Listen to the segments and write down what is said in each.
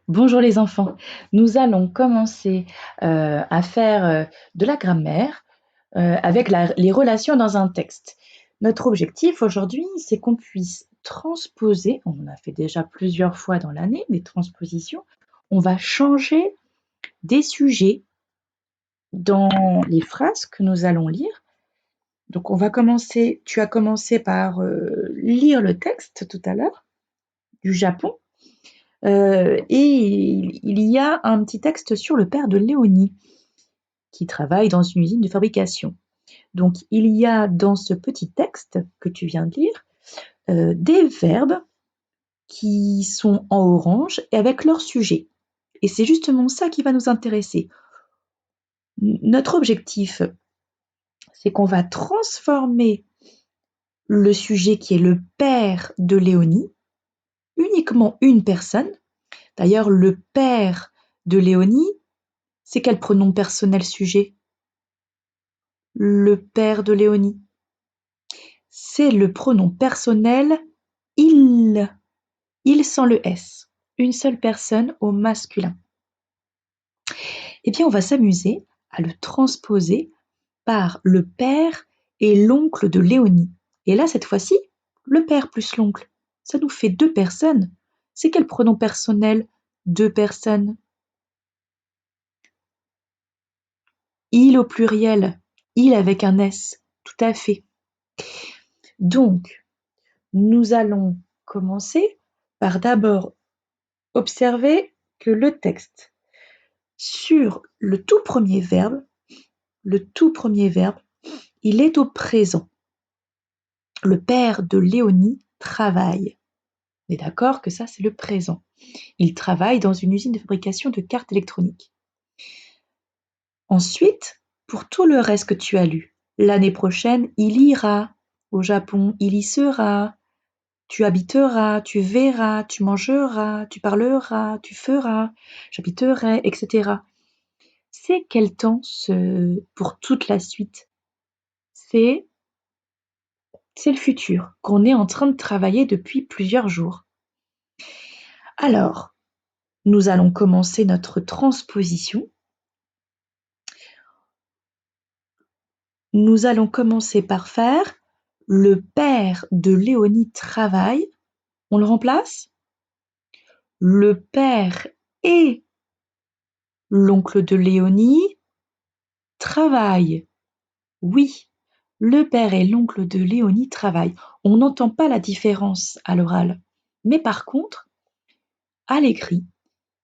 Bonjour les enfants, nous allons commencer à faire de la grammaire avec les relations dans un texte. Notre objectif aujourd'hui, c'est qu'on puisse transposer, on en a fait déjà plusieurs fois dans l'année, des transpositions, on va changer des sujets dans les phrases que nous allons lire. Donc on va commencer, tu as commencé par lire le texte tout à l'heure du Japon. Et il y a un petit texte sur le père de Léonie, qui travaille dans une usine de fabrication. Donc, il y a dans ce petit texte que tu viens de lire des verbes qui sont en orange et avec leur sujet. Et c'est justement ça qui va nous intéresser. Notre objectif, c'est qu'on va transformer le sujet qui est le père de Léonie, uniquement une personne. D'ailleurs, le père de Léonie, c'est quel pronom personnel sujet? Le père de Léonie. C'est le pronom personnel il. Il sans le S. Une seule personne au masculin. Eh bien, on va s'amuser à le transposer par le père et l'oncle de Léonie. Et là, cette fois-ci, le père plus l'oncle. Ça nous fait deux personnes. C'est quel pronom personnel? Deux personnes. Il au pluriel. Il avec un S. Tout à fait. Donc, nous allons commencer par d'abord observer que le texte, sur le tout premier verbe, il est au présent. Le père de Léonie travaille. On est d'accord que ça, c'est le présent. Il travaille dans une usine de fabrication de cartes électroniques. Ensuite, pour tout le reste que tu as lu, l'année prochaine, il ira au Japon, il y sera, tu habiteras, tu verras, tu mangeras, tu parleras, tu feras, j'habiterai, etc. C'est quel temps pour toute la suite? C'est le futur, qu'on est en train de travailler depuis plusieurs jours. Alors, nous allons commencer notre transposition. Nous allons commencer par faire le père de Léonie travaille. On le remplace? Le père et l'oncle de Léonie travaillent. Oui, le père et l'oncle de Léonie travaillent. On n'entend pas la différence à l'oral. Mais par contre, à l'écrit,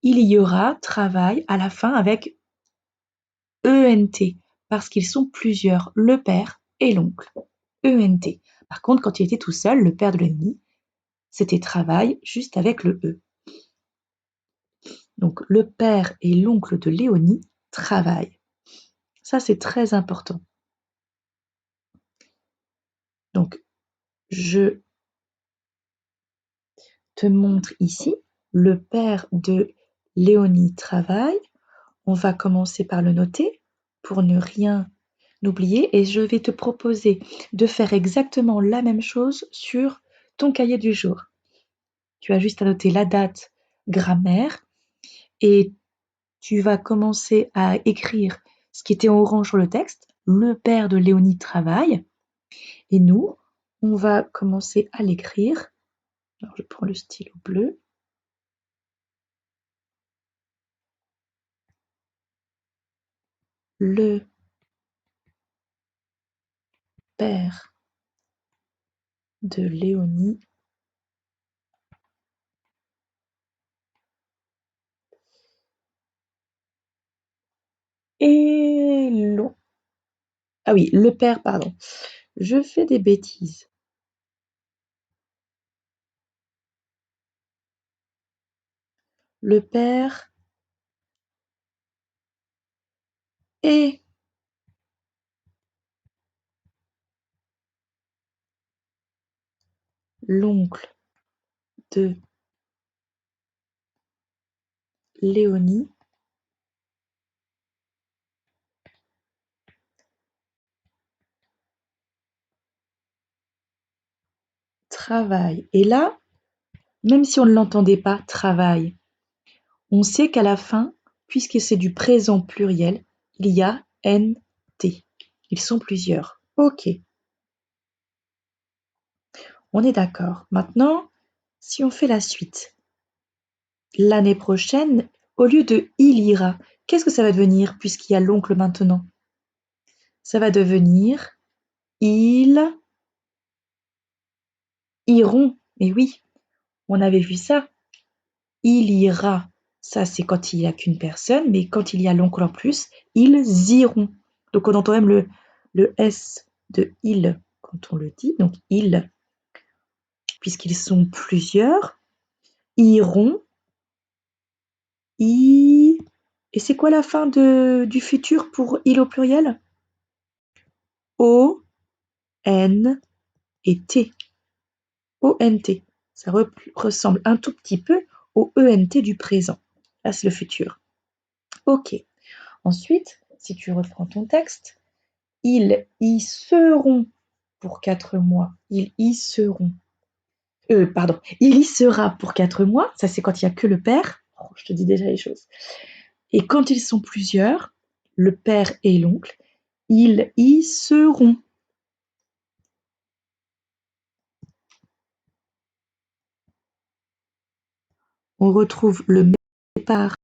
il y aura travail à la fin avec ENT, parce qu'ils sont plusieurs, le père et l'oncle. ENT. Par contre, quand il était tout seul, le père de Léonie, c'était travail juste avec le E. Donc, le père et l'oncle de Léonie travaillent. Ça, c'est très important. Donc, je te montre ici, le père de Léonie travaille. On va commencer par le noter pour ne rien oublier et je vais te proposer de faire exactement la même chose sur ton cahier du jour. Tu as juste à noter la date, grammaire et tu vas commencer à écrire ce qui était en orange sur le texte. Le père de Léonie travaille et nous, on va commencer à l'écrire. Alors je prends le stylo bleu. Le père de Léonie et long. Ah oui, le père, pardon. Je fais des bêtises. Le père et l'oncle de Léonie travaille. Et là, même si on ne l'entendait pas, travaille, On sait qu'à la fin, puisque c'est du présent pluriel, il y a NT. Ils sont plusieurs. Ok, on est d'accord. Maintenant, si on fait la suite, l'année prochaine, au lieu de il ira, qu'est-ce que ça va devenir puisqu'il y a l'oncle maintenant? Ça va devenir ils iront. Mais oui, on avait vu ça. Il ira. Ça, c'est quand il n'y a qu'une personne, mais quand il y a l'oncle en plus, ils iront. Donc on entend même le S de il quand on le dit. Donc ils, puisqu'ils sont plusieurs, iront, i. Et c'est quoi la fin du futur pour il au pluriel? O, N et T. O-N-T. Ça ressemble un tout petit peu au E-N-T du présent. Là, c'est le futur. Ok. Ensuite, si tu reprends ton texte, ils y seront pour 4 mois. Ils y seront. Pardon. Il y sera pour 4 mois. Ça, c'est quand il n'y a que le père. Oh, je te dis déjà les choses. Et quand ils sont plusieurs, le père et l'oncle, ils y seront. On retrouve le même départ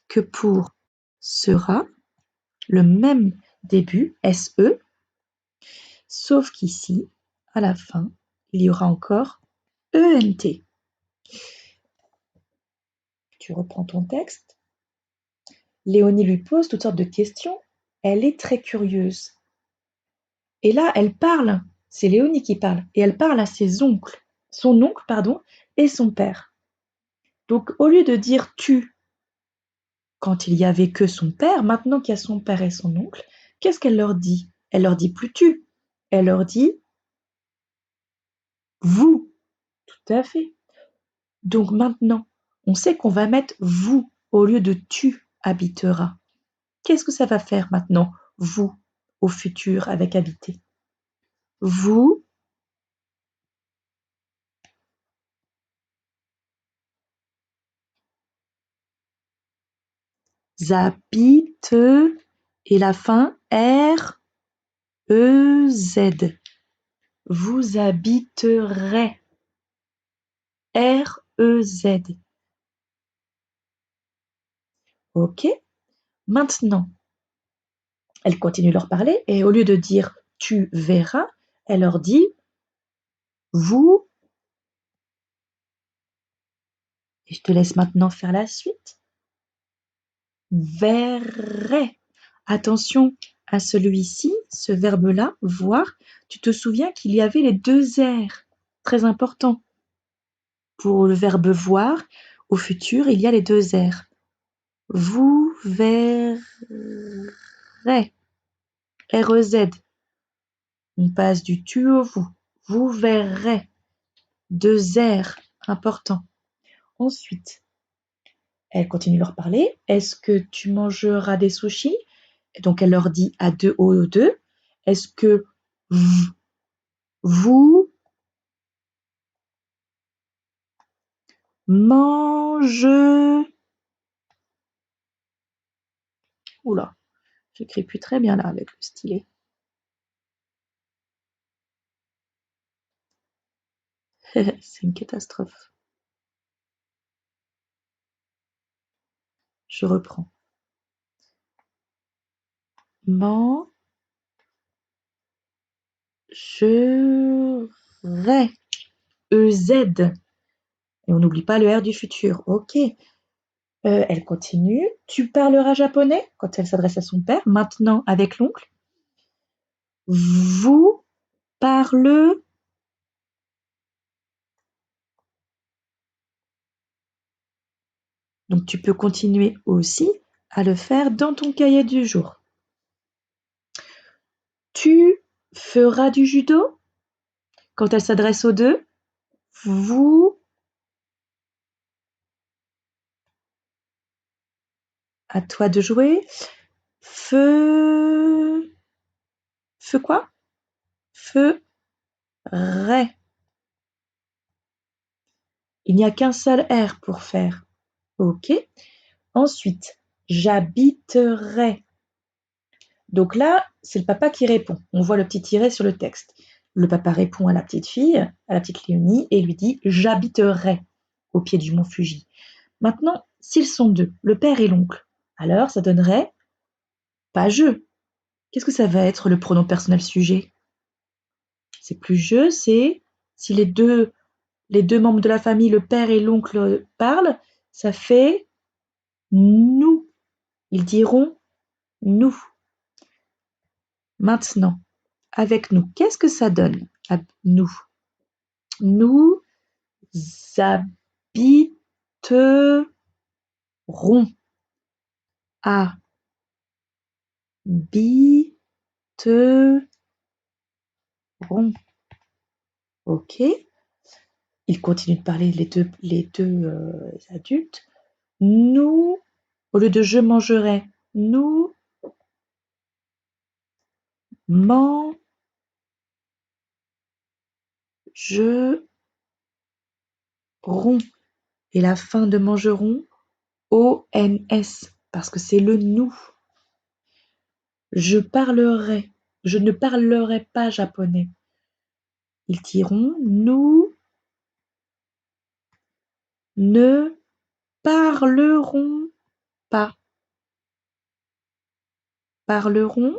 que pour sera, le même début, SE, sauf qu'ici, à la fin, il y aura encore ENT. Tu reprends ton texte. Léonie lui pose toutes sortes de questions. Elle est très curieuse. Et là, elle parle. C'est Léonie qui parle. Et elle parle à ses oncles. Son oncle, pardon, et son père. Donc, au lieu de dire tu quand il y avait que son père, maintenant qu'il y a son père et son oncle, qu'est-ce qu'elle leur dit? Elle leur dit plus tu. Elle leur dit vous. Tout à fait. Donc maintenant, on sait qu'on va mettre vous au lieu de tu habiteras. Qu'est-ce que ça va faire maintenant, vous, au futur avec habiter? Vous habite et la fin R E Z. Vous habiterez. R E Z. Ok. Maintenant, elle continue de leur parler et au lieu de dire tu verras, elle leur dit vous. Et je te laisse maintenant faire la suite. Verrai. Attention à celui-ci, ce verbe-là, voir. Tu te souviens qu'il y avait les deux R, très important. Pour le verbe voir, au futur, il y a les deux R. Vous verrez. R-E-Z. On passe du tu au vous. Vous verrez. Deux R, important. Ensuite, elle continue de leur parler. Est-ce que tu mangeras des sushis? Et donc, elle leur dit à deux au deux. Est-ce que vous mange. Oula, j'écris plus très bien là avec le stylet. C'est une catastrophe. Je reprends. Mangerai. EZ. Et on n'oublie pas le R du futur. Ok. Elle continue. Tu parleras japonais quand elle s'adresse à son père. Maintenant avec l'oncle. Vous parle. Donc tu peux continuer aussi à le faire dans ton cahier du jour. Tu feras du judo quand elle s'adresse aux deux. Vous. À toi de jouer. Feu. Feu quoi? Feu. Ray. Il n'y a qu'un seul R pour faire. Ok. Ensuite, j'habiterai. Donc là, c'est le papa qui répond. On voit le petit tiret sur le texte. Le papa répond à la petite fille, à la petite Léonie, et lui dit « J'habiterai au pied du mont Fuji ». Maintenant, s'ils sont deux, le père et l'oncle, alors ça donnerait « pas je ». Qu'est-ce que ça va être le pronom personnel sujet? C'est plus je, c'est si les deux membres de la famille, le père et l'oncle, parlent, ça fait nous. Ils diront nous. Maintenant, avec nous, qu'est-ce que ça donne à nous? Nous habiterons. Habiterons. Ok. Ils continuent de parler les deux adultes. Nous, au lieu de je mangerai, nous mangerons. Et la fin de mangeront, O-N-S, parce que c'est le nous. Je ne parlerai pas japonais. Ils diront, nous ne parlerons pas. Parleront,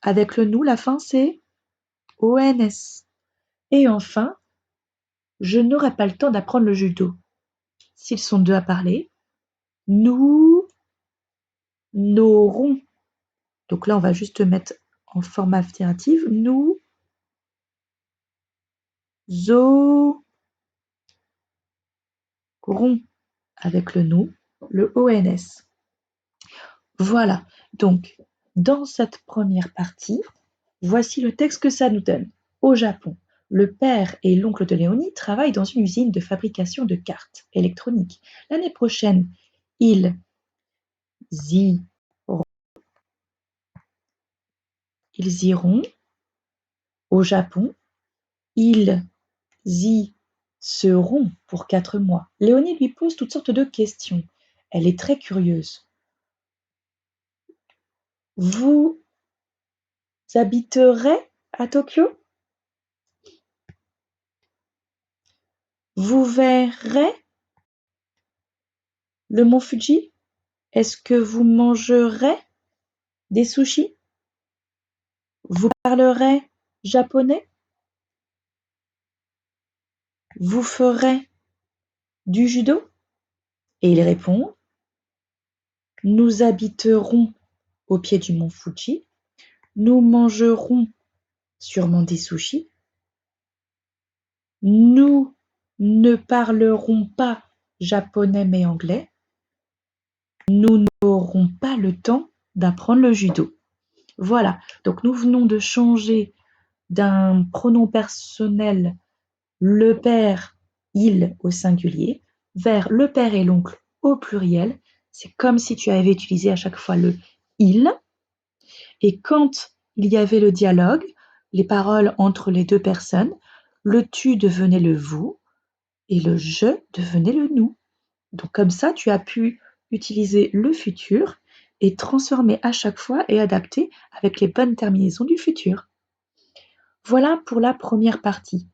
avec le nous, la fin c'est O-N-S. Et enfin, je n'aurai pas le temps d'apprendre le judo. S'ils sont deux à parler, nous n'aurons. Donc là, on va juste mettre en forme affirmative, nous aurons, avec le nous, le ONS. Voilà, donc dans cette première partie, voici le texte que ça nous donne. Au Japon, le père et l'oncle de Léonie travaillent dans une usine de fabrication de cartes électroniques. L'année prochaine, ils iront au Japon. Ils y seront pour 4 mois. Léonie lui pose toutes sortes de questions. Elle est très curieuse. Vous habiterez à Tokyo? Vous verrez le mont Fuji? Est-ce que vous mangerez des sushis? Vous parlerez japonais? Vous ferez du judo? Et il répond, nous habiterons au pied du mont Fuji, nous mangerons sûrement des sushis, nous ne parlerons pas japonais mais anglais, nous n'aurons pas le temps d'apprendre le judo. Voilà, donc nous venons de changer d'un pronom personnel le père, il au singulier, vers le père et l'oncle au pluriel. C'est comme si tu avais utilisé à chaque fois le il. Et quand il y avait le dialogue, les paroles entre les deux personnes, le tu devenait le vous et le je devenait le nous. Donc comme ça, tu as pu utiliser le futur et transformer à chaque fois et adapter avec les bonnes terminaisons du futur. Voilà pour la première partie.